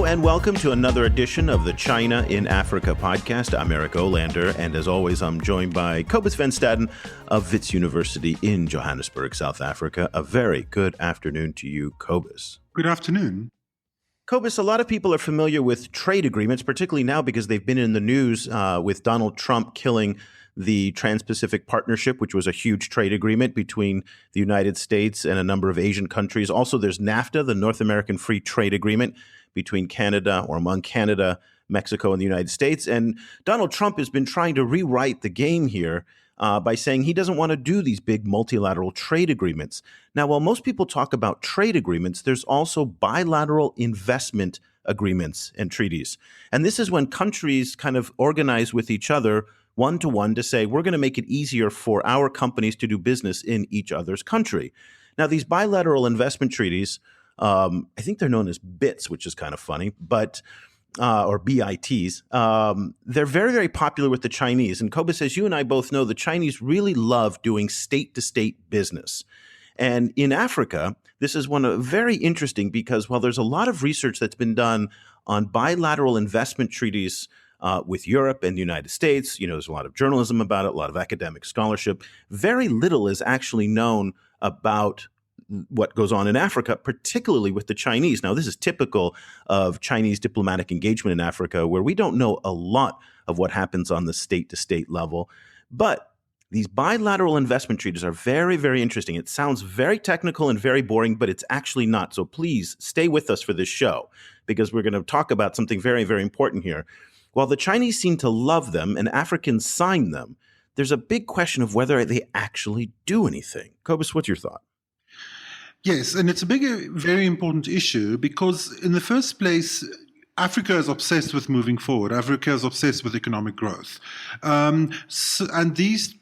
and welcome to another edition of the China in Africa podcast. I'm Eric Olander, and as always, I'm joined by Cobus van Staden of Wits University in Johannesburg, South Africa. A very good afternoon to you, Cobus. Good afternoon. Cobus, a lot of people are familiar with trade agreements, particularly now because they've been in the news with Donald Trump killing the Trans-Pacific Partnership, which was a huge trade agreement between the United States and a number of Asian countries. Also, there's NAFTA, the North American Free Trade Agreement between Canada or among Canada, Mexico, and the United States. And Donald Trump has been trying to rewrite the game here by saying he doesn't want to do these big multilateral trade agreements. Now, while most people talk about trade agreements, there's also bilateral investment agreements and treaties. And this is when countries kind of organize with each other one-to-one to say, we're going to make it easier for our companies to do business in each other's country. Now, these bilateral investment treaties, I think they're known as BITs, which is kind of funny, but or BITs. They're very, very popular with the Chinese. And Cobus, as you and I both know, the Chinese really love doing state-to-state business. And in Africa, this is very interesting because while there's a lot of research that's been done on bilateral investment treaties with Europe and the United States, there's a lot of journalism about it, a lot of academic scholarship. Very little is actually known about what goes on in Africa, particularly with the Chinese. Now, this is typical of Chinese diplomatic engagement in Africa, where we don't know a lot of what happens on the state-to-state level. But these bilateral investment treaties are very, very interesting. It sounds very technical and very boring, but it's actually not. So please stay with us for this show, because we're going to talk about something very, very important here. While the Chinese seem to love them and Africans sign them, there's a big question of whether they actually do anything. Cobus, what's your thought? Yes, and it's a very important issue because in the first place, Africa is obsessed with moving forward. Africa is obsessed with economic growth. And these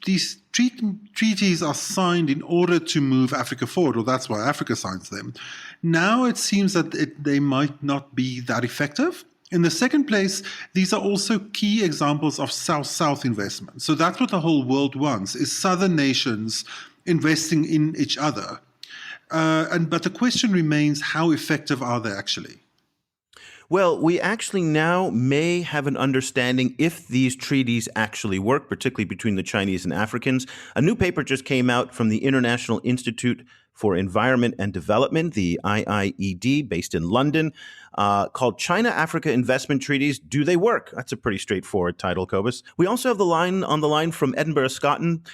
treaties are signed in order to move Africa forward, or that's why Africa signs them. Now it seems that they might not be that effective. In the second place, these are also key examples of South-South investment. So that's what the whole world wants, is southern nations investing in each other. But the question remains, how effective are they actually? Well, we actually now may have an understanding if these treaties actually work, particularly between the Chinese and Africans. A new paper just came out from the International Institute for Environment and Development, the IIED, based in London, called China-Africa Investment Treaties. Do they work? That's a pretty straightforward title, Cobus. We also have on the line from Edinburgh, Scotland,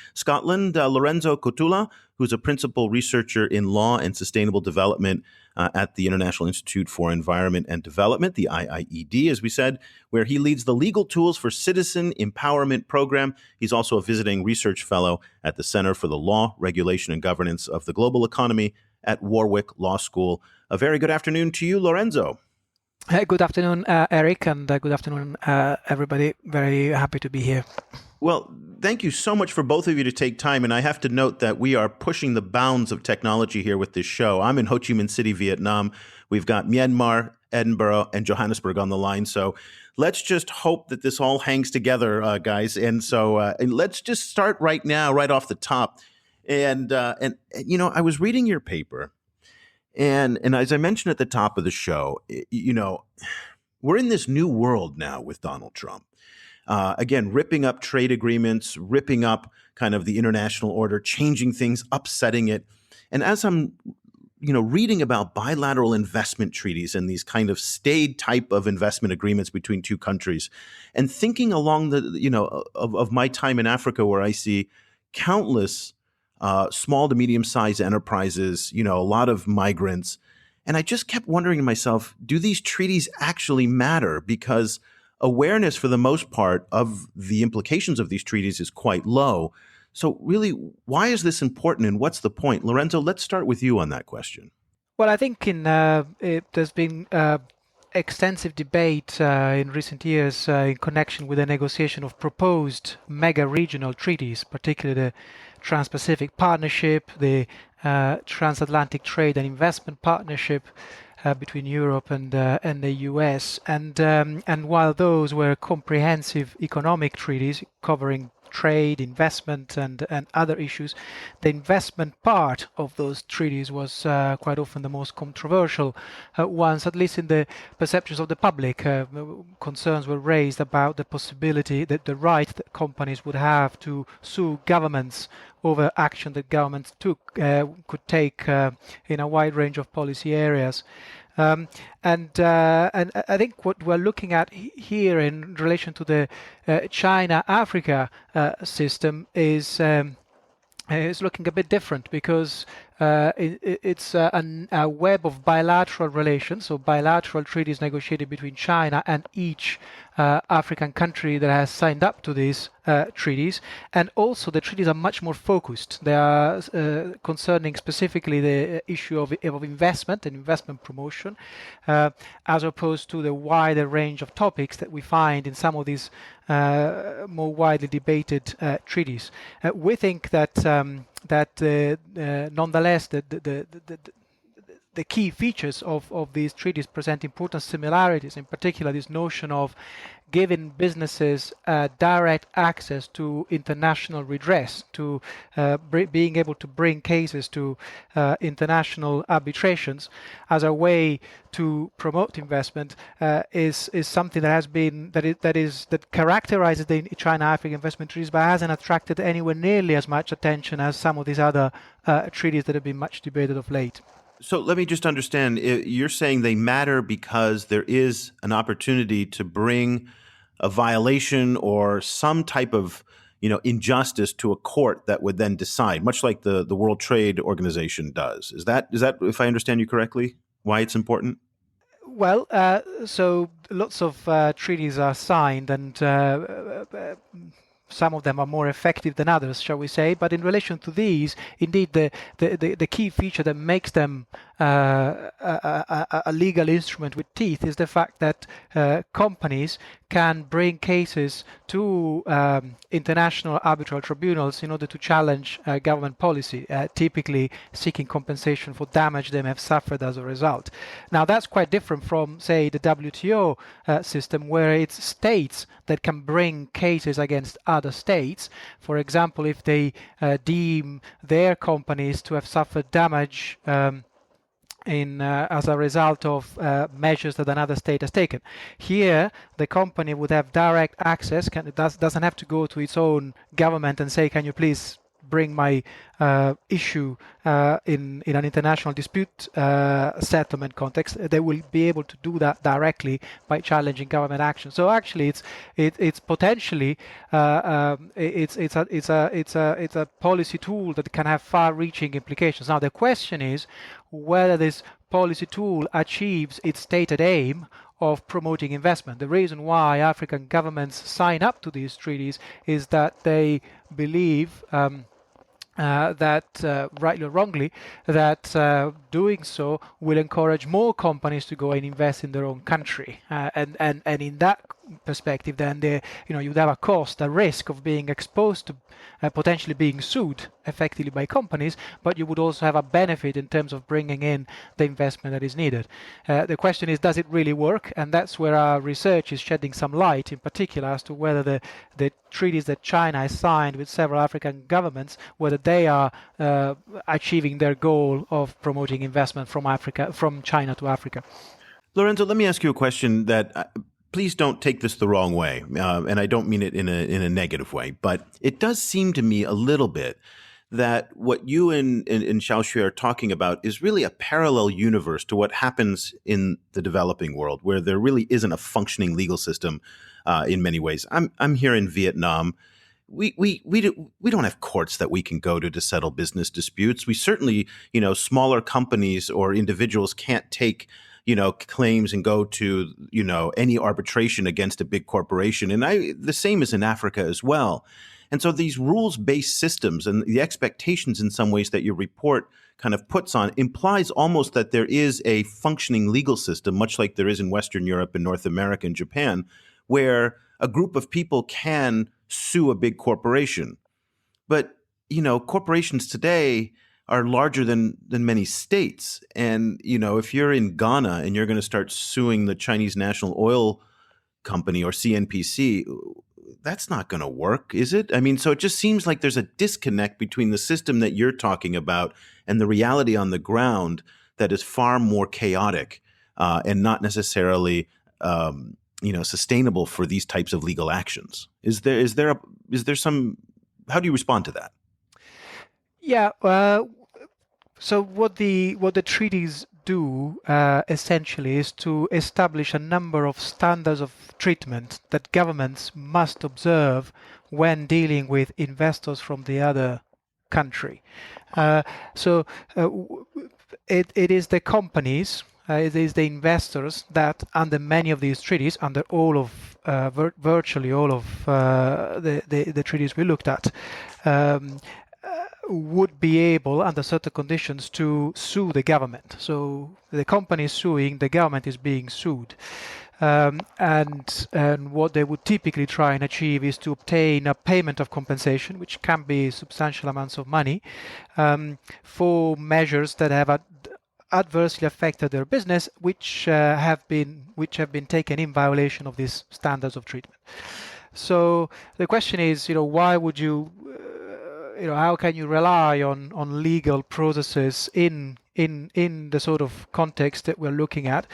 Lorenzo Cotula, who's a principal researcher in law and sustainable development at the International Institute for Environment and Development, the IIED, as we said, where he leads the Legal Tools for Citizen Empowerment Program. He's also a visiting research fellow at the Center for the Law, Regulation, and Governance of the Global Economy at Warwick Law School. A very good afternoon to you, Lorenzo. Good afternoon, Eric, and good afternoon, everybody. Very happy to be here. Well, thank you so much for both of you to take time. And I have to note that we are pushing the bounds of technology here with this show. I'm in Ho Chi Minh City, Vietnam. We've got Myanmar, Edinburgh, and Johannesburg on the line. So let's just hope that this all hangs together, guys. And so and let's just start right now, right off the top. And I was reading your paper. And as I mentioned at the top of the show, we're in this new world now with Donald Trump. Again, ripping up trade agreements, ripping up kind of the international order, changing things, upsetting it. And as I'm, reading about bilateral investment treaties and these kind of staid type of investment agreements between two countries, and thinking along the, of my time in Africa, where I see countless small to medium-sized enterprises, a lot of migrants. And I just kept wondering to myself, do these treaties actually matter? Because awareness, for the most part, of the implications of these treaties is quite low. So really, why is this important and what's the point? Lorenzo, let's start with you on that question. Well, I think there's been extensive debate in recent years in connection with the negotiation of proposed mega regional treaties, particularly the Trans-Pacific Partnership, the Transatlantic Trade and Investment Partnership between Europe and the US. And while those were comprehensive economic treaties covering trade, investment, and other issues. The investment part of those treaties was quite often the most controversial ones, at least in the perceptions of the public. Concerns were raised about the possibility that the right that companies would have to sue governments over action that governments could take in a wide range of policy areas. And I think what we're looking at here in relation to the China-Africa system is looking a bit different, because it's a web of bilateral relations, so bilateral treaties negotiated between China and each African country that has signed up to these treaties. And also the treaties are much more focused. They are concerning specifically the issue of investment and investment promotion, as opposed to the wider range of topics that we find in some of these more widely debated treaties. We think that nonetheless the key features of these treaties present important similarities, in particular this notion of giving businesses direct access to international redress, to being able to bring cases to international arbitrations as a way to promote investment, is something that has been that characterizes the China-Africa investment treaties, but hasn't attracted anywhere nearly as much attention as some of these other treaties that have been much debated of late. So let me just understand, you're saying they matter because there is an opportunity to bring a violation or some type of injustice to a court that would then decide, much like the World Trade Organization does. Is that, if I understand you correctly, why it's important? Well, so lots of treaties are signed, and some of them are more effective than others, shall we say. But in relation to these, indeed, the key feature that makes them a legal instrument with teeth is the fact that companies can bring cases to international arbitral tribunals in order to challenge government policy, typically seeking compensation for damage they may have suffered as a result. Now, that's quite different from, say, the WTO system, where it's states that can bring cases against other states. For example, if they deem their companies to have suffered damage as a result of measures that another state has taken. Here, the company would have direct access, doesn't have to go to its own government and say, can you please bring my issue in an international dispute settlement context. They will be able to do that directly by challenging government action. So actually, it's potentially it's a policy tool that can have far-reaching implications. Now the question is whether this policy tool achieves its stated aim of promoting investment. The reason why African governments sign up to these treaties is that they believe that, rightly or wrongly, that doing so will encourage more companies to go and invest in their own country. And in that perspective, then you'd have a cost, a risk of being exposed to potentially being sued effectively by companies, but you would also have a benefit in terms of bringing in the investment that is needed. The question is, does it really work? And that's where our research is shedding some light, in particular, as to whether the treaties that China has signed with several African governments, whether they are achieving their goal of promoting investment from China to Africa. Lorenzo, let me ask you a question that please don't take this the wrong way, and I don't mean it in a negative way, but it does seem to me a little bit that what you and Xiaoxue are talking about is really a parallel universe to what happens in the developing world, where there really isn't a functioning legal system in many ways. I'm here in Vietnam. We don't have courts that we can go to settle business disputes. We certainly, smaller companies or individuals can't take claims and go to, any arbitration against a big corporation. And the same is in Africa as well. And so these rules-based systems and the expectations in some ways that your report kind of puts on implies almost that there is a functioning legal system, much like there is in Western Europe and North America and Japan, where a group of people can sue a big corporation. But, corporations today are larger than many states. And, if you're in Ghana and you're going to start suing the Chinese National Oil Company or CNPC, that's not going to work, is it? I mean, so it just seems like there's a disconnect between the system that you're talking about and the reality on the ground that is far more chaotic and not necessarily, sustainable for these types of legal actions. Is there some? How do you respond to that? Yeah. So what the treaties do essentially is to establish a number of standards of treatment that governments must observe when dealing with investors from the other country. Uh, so it is the companies, it is the investors that, under many of these treaties, under all of virtually all of the treaties we looked at, um, would be able, under certain conditions, to sue the government. So the company is suing, the government is being sued. And what they would typically try and achieve is to obtain a payment of compensation, which can be substantial amounts of money, for measures that have adversely affected their business, which have been taken in violation of these standards of treatment. So the question is, why would you, how can you rely on legal processes in the sort of context that we're looking at?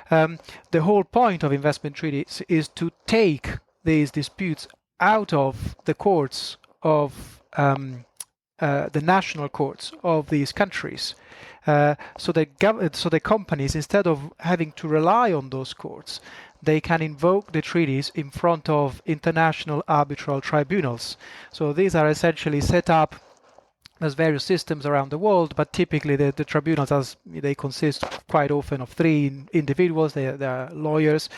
The whole point of investment treaties is to take these disputes out of the courts of the national courts of these countries. So the companies, instead of having to rely on those courts, they can invoke the treaties in front of international arbitral tribunals. So these are essentially set up. There's various systems around the world, but typically the tribunals, they consist quite often of three individuals. They are lawyers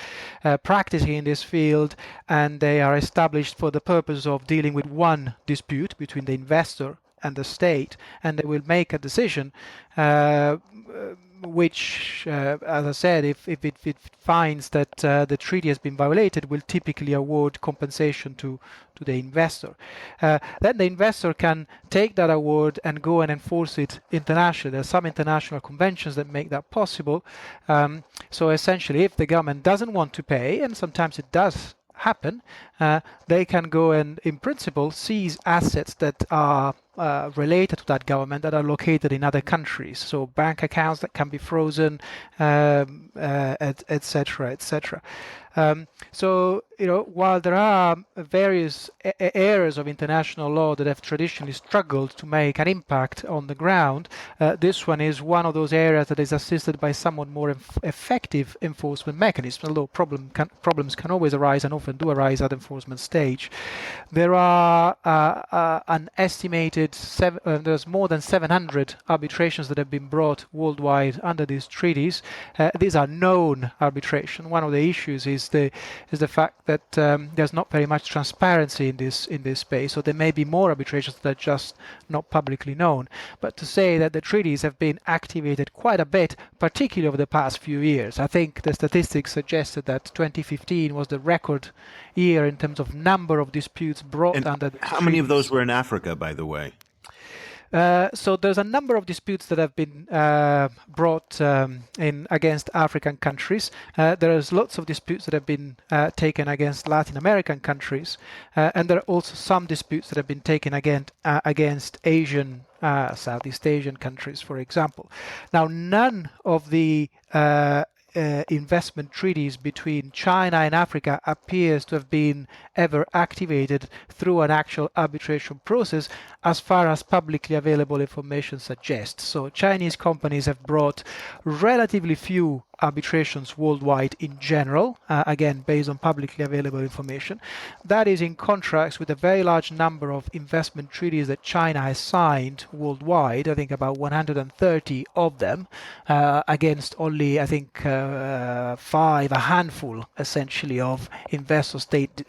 practicing in this field, and they are established for the purpose of dealing with one dispute between the investor and the state, and they will make a decision which, as I said, if it finds that the treaty has been violated, will typically award compensation to the investor. Then the investor can take that award and go and enforce it internationally. There are some international conventions that make that possible. So essentially, if the government doesn't want to pay, and sometimes it does happen, they can go and, in principle, seize assets that are related to that government that are located in other countries. So bank accounts that can be frozen, etc., etc. So, while there are various areas of international law that have traditionally struggled to make an impact on the ground, this one is one of those areas that is assisted by somewhat more effective enforcement mechanisms, although problems can always arise and often do arise at enforcement stage. There are an estimated there's more than 700 arbitrations that have been brought worldwide under these treaties. These are known arbitration. One of the issues is the fact that there's not very much transparency in this space. So there may be more arbitrations that are just not publicly known. But to say that the treaties have been activated quite a bit, particularly over the past few years. I think the statistics suggested that 2015 was the record year in terms of number of disputes brought And under the how many of treaties. those were in Africa, by the way? So there's a number of disputes that have been brought in against African countries. There's lots of disputes that have been taken against Latin American countries, and there are also some disputes that have been taken against Asian, Southeast Asian countries, for example. Now, none of the investment treaties between China and Africa appears to have been ever activated through an actual arbitration process, as far as publicly available information suggests. So Chinese companies have brought relatively few arbitrations worldwide in general, again based on publicly available information. That is in contrast with a very large number of investment treaties that China has signed worldwide. I think about 130 of them, against only, I think, a handful essentially of investor-state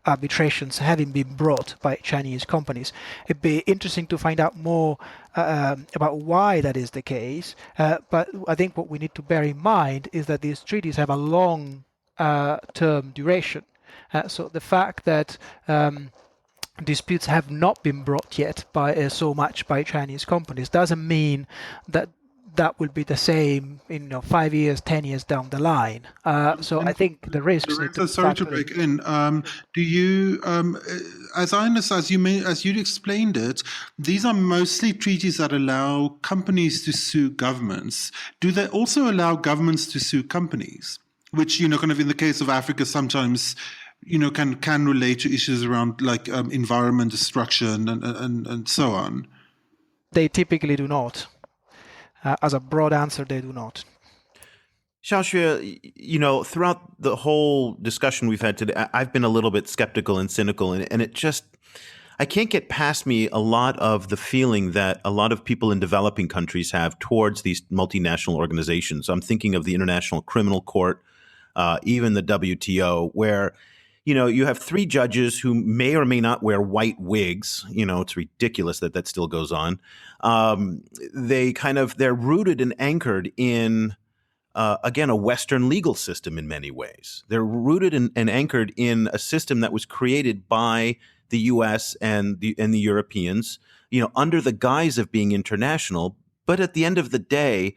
arbitrations having been brought by Chinese companies. It'd be interesting to find out more about why that is the case, but I think what we need to bear in mind is that these treaties have a long term duration. So the fact that disputes have not been brought yet by so much by Chinese companies doesn't mean that that will be the same in 5 years, 10 years down the line. So I think the risks need to Lorenzo, be sorry to factored in. break in. Do you, as I understand, as you explained it, these are mostly treaties that allow companies to sue governments. Do they also allow governments to sue companies? Which, kind of in the case of Africa, sometimes, can relate to issues around like environment destruction and so on. They typically do not. As a broad answer, they do not. Xiaoxue, throughout the whole discussion we've had today, I've been a little bit skeptical and cynical, and it just, I can't get past me a lot of the feeling that a lot of people in developing countries have towards these multinational organizations. I'm thinking of the International Criminal Court, even the WTO, where you have 3 judges who may or may not wear white wigs. It's ridiculous that still goes on. They're rooted and anchored in, again, a Western legal system in many ways. They're rooted and anchored in a system that was created by the U.S. and the Europeans, under the guise of being international. But at the end of the day,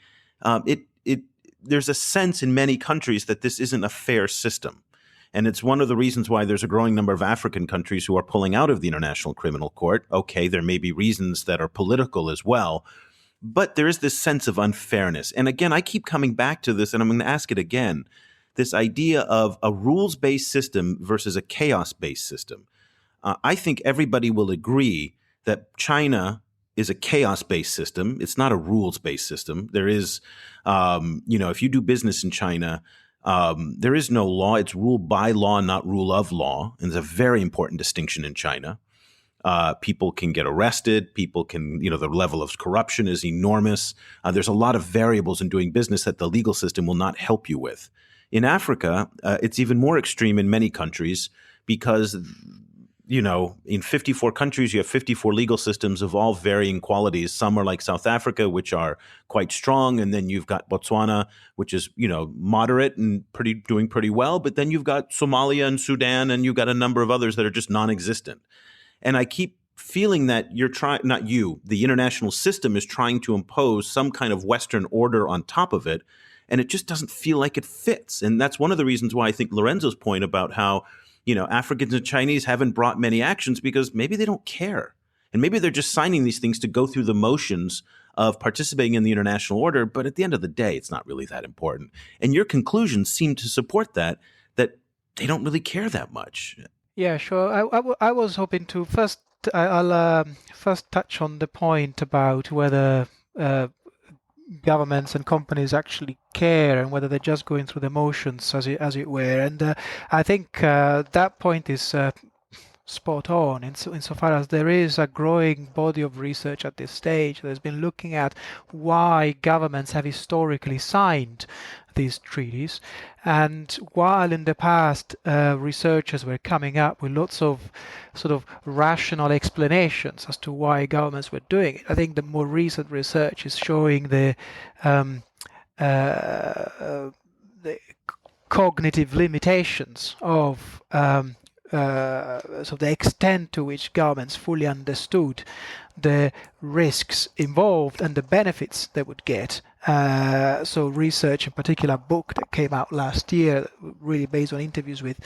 there's a sense in many countries that this isn't a fair system. And it's one of the reasons why there's a growing number of African countries who are pulling out of the International Criminal Court. Okay, there may be reasons that are political as well, but there is this sense of unfairness. And again, I keep coming back to this, and I'm going to ask it again, this idea of a rules-based system versus a chaos-based system. I think everybody will agree that China is a chaos-based system. It's not a rules-based system. There is, if you do business in China, there is no law. It's rule by law, not rule of law. And there's a very important distinction in China. People can get arrested. People can, the level of corruption is enormous. There's a lot of variables in doing business that the legal system will not help you with. In Africa, it's even more extreme in many countries because, in 54 countries, you have 54 legal systems of all varying qualities. Some are like South Africa, which are quite strong. And then you've got Botswana, which is, moderate and doing pretty well. But then you've got Somalia and Sudan, and you've got a number of others that are just non-existent. And I keep feeling that the international system is trying to impose some kind of Western order on top of it. And it just doesn't feel like it fits. And that's one of the reasons why I think Lorenzo's point about how, Africans and Chinese haven't brought many actions, because maybe they don't care. And maybe they're just signing these things to go through the motions of participating in the international order. But at the end of the day, it's not really that important. And your conclusions seem to support that they don't really care that much. Yeah, sure. I was hoping to I'll first touch on the point about whether governments and companies actually care and whether they're just going through the motions, as it were. And I think that point is spot on insofar as there is a growing body of research at this stage that has been looking at why governments have historically signed these treaties. And while in the past researchers were coming up with lots of sort of rational explanations as to why governments were doing it, I think the more recent research is showing the cognitive limitations of so the extent to which governments fully understood the risks involved and the benefits they would get. So research, in particular, a book that came out last year, really based on interviews with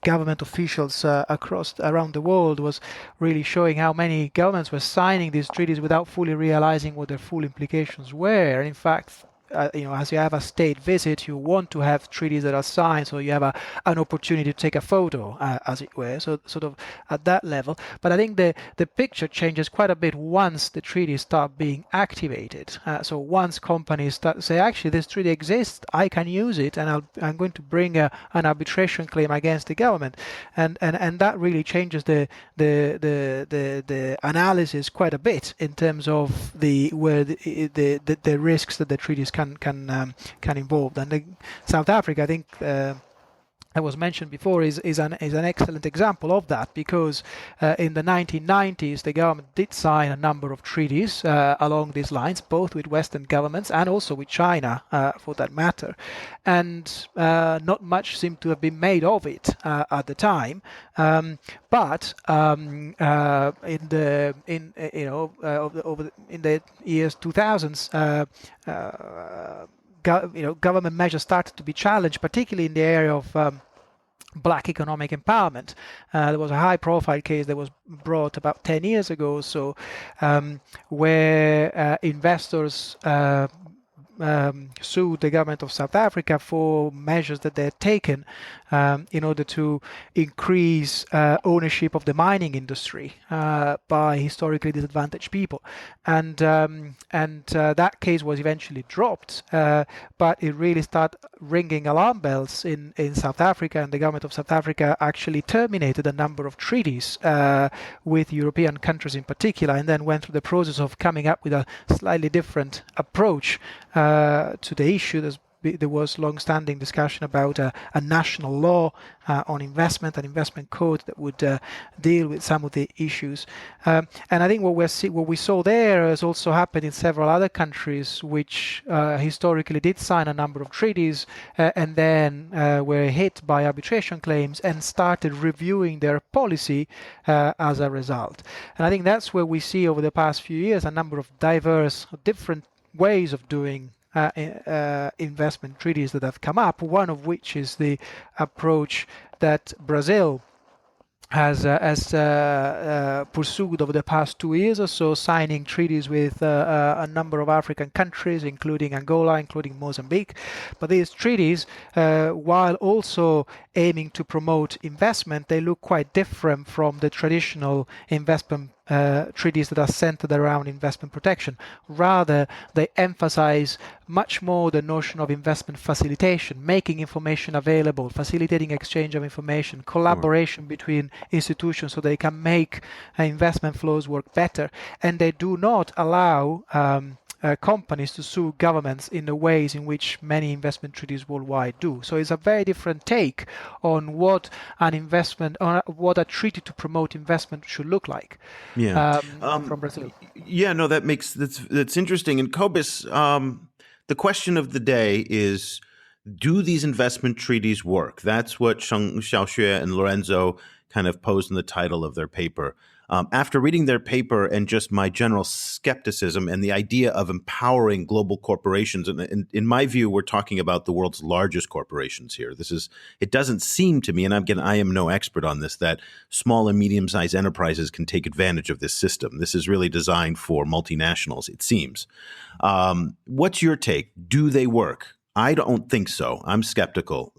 government officials around the world, was really showing how many governments were signing these treaties without fully realizing what their full implications were. And in fact, as you have a state visit, you want to have treaties that are signed, so you have an opportunity to take a photo, as it were. So sort of at that level. But I think the picture changes quite a bit once the treaties start being activated. So once companies start to say, actually, this treaty exists, I can use it, and I'm going to bring an arbitration claim against the government, and that really changes the analysis quite a bit in terms of the risks that the treaties can involve. And South Africa, I think, that was mentioned before is an excellent example of that, because in the 1990s the government did sign a number of treaties along these lines, both with Western governments and also with China for that matter, and not much seemed to have been made of it at the time. But in the years 2000s, government measures started to be challenged, particularly in the area of black economic empowerment. There was a high-profile case that was brought about 10 years ago or so, where investors sued the government of South Africa for measures that they had taken in order to increase ownership of the mining industry by historically disadvantaged people, and that case was eventually dropped, but it really started ringing alarm bells in South Africa, and the government of South Africa actually terminated a number of treaties with European countries in particular, and then went through the process of coming up with a slightly different approach to the issue. There was long-standing discussion about a national law on investment, an investment code that would deal with some of the issues. And I think what we saw there has also happened in several other countries, which historically did sign a number of treaties and then were hit by arbitration claims and started reviewing their policy as a result. And I think that's where we see over the past few years a number of diverse, different ways of doing investment treaties that have come up, one of which is the approach that Brazil has pursued over the past 2 years or so, signing treaties with a number of African countries, including Angola, including Mozambique. But these treaties, while also aiming to promote investment, they look quite different from the traditional investment treaties that are centered around investment protection. Rather, they emphasize much more the notion of investment facilitation, making information available, facilitating exchange of information, collaboration between institutions so they can make investment flows work better. And they do not allow companies to sue governments in the ways in which many investment treaties worldwide do. So it's a very different take on what an investment, or what a treaty to promote investment should look like. Yeah. From Brazil. Yeah, no, that's interesting. And Cobus, the question of the day is, do these investment treaties work? That's what Xiaoxue and Lorenzo kind of posed in the title of their paper. After reading their paper and just my general skepticism and the idea of empowering global corporations, and in my view, we're talking about the world's largest corporations here. It doesn't seem to me, and I am no expert on this, that small and medium-sized enterprises can take advantage of this system. This is really designed for multinationals, it seems. What's your take? Do they work? I don't think so. I'm skeptical.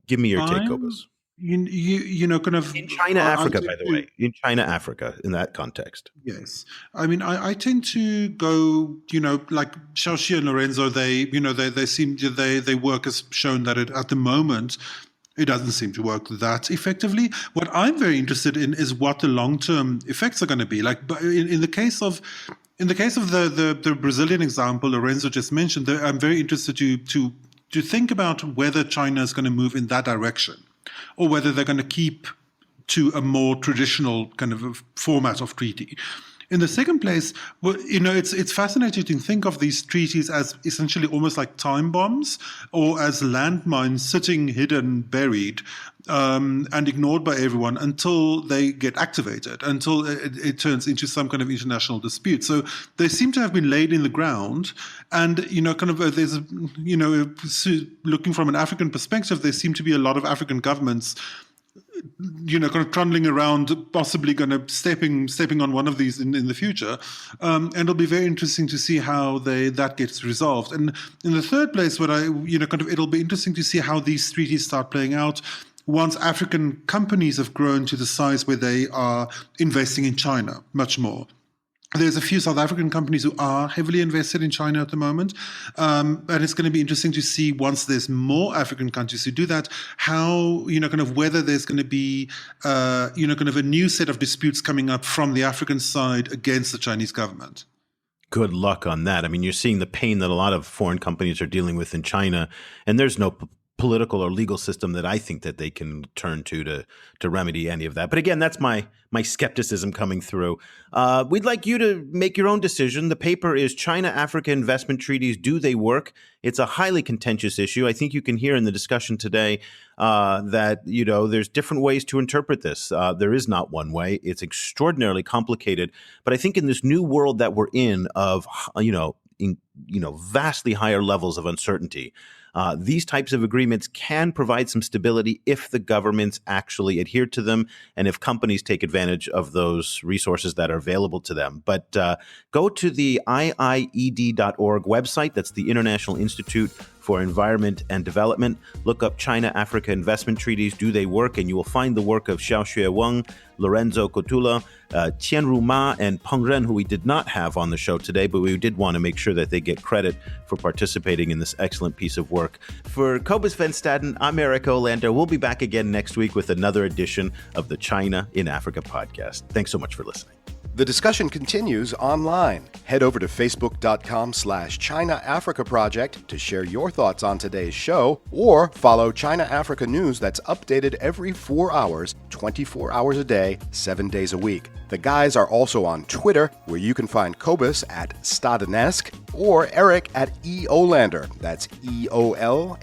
Give me your take, Cobus. Kind of in ChinaAfrica, by the way, in ChinaAfrica, in that context. Yes, I mean, I tend to go, like Xiaoxi and Lorenzo. They seem to they work has shown that at the moment it doesn't seem to work that effectively. What I'm very interested in is what the long-term effects are going to be. Like, in the case of the Brazilian example Lorenzo just mentioned, I'm very interested to think about whether China is going to move in that direction, or whether they're going to keep to a more traditional kind of a format of treaty. In the second place, it's fascinating to think of these treaties as essentially almost like time bombs, or as landmines sitting hidden, buried, and ignored by everyone until they get activated, until it turns into some kind of international dispute. So they seem to have been laid in the ground, and there's looking from an African perspective, there seem to be a lot of African governments kind of trundling around, possibly going to stepping on one of these in the future, and it'll be very interesting to see how that gets resolved. And in the third place, it'll be interesting to see how these treaties start playing out once African companies have grown to the size where they are investing in China much more. There's a few South African companies who are heavily invested in China at the moment. And it's going to be interesting to see, once there's more African countries who do that, how, whether there's going to be, a new set of disputes coming up from the African side against the Chinese government. Good luck on that. I mean, you're seeing the pain that a lot of foreign companies are dealing with in China, and there's no political or legal system that I think that they can turn to remedy any of that. But again, that's my skepticism coming through. We'd like you to make your own decision. The paper is China-Africa Investment Treaties. Do they work? It's a highly contentious issue. I think you can hear in the discussion today that, there's different ways to interpret this. There is not one way. It's extraordinarily complicated. But I think in this new world that we're in of, vastly higher levels of uncertainty, these types of agreements can provide some stability if the governments actually adhere to them and if companies take advantage of those resources that are available to them. But go to the IIED.org website. That's the International Institute for Environment and Development. Look up China-Africa Investment Treaties. Do they work? And you will find the work of Xiaoxue Wang, Lorenzo Cotula, Qianru Ma, and Peng Ren, who we did not have on the show today, but we did want to make sure that they get credit for participating in this excellent piece of work. For Cobus Van Staden, I'm Eric Olander. We'll be back again next week with another edition of the China in Africa podcast. Thanks so much for listening. The discussion continues online. Head over to facebook.com/ChinaAfrica Project to share your thoughts on today's show, or follow China Africa News that's updated every 4 hours, 24 hours a day, 7 days a week. The guys are also on Twitter, where you can find Cobus at Stadenesque or Eric at Olander. That's EOLANDER.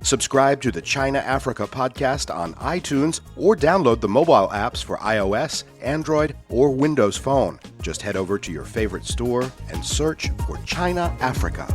Subscribe to the China Africa podcast on iTunes or download the mobile apps for iOS, Android, or Windows Phone. Just head over to your favorite store and search for China Africa.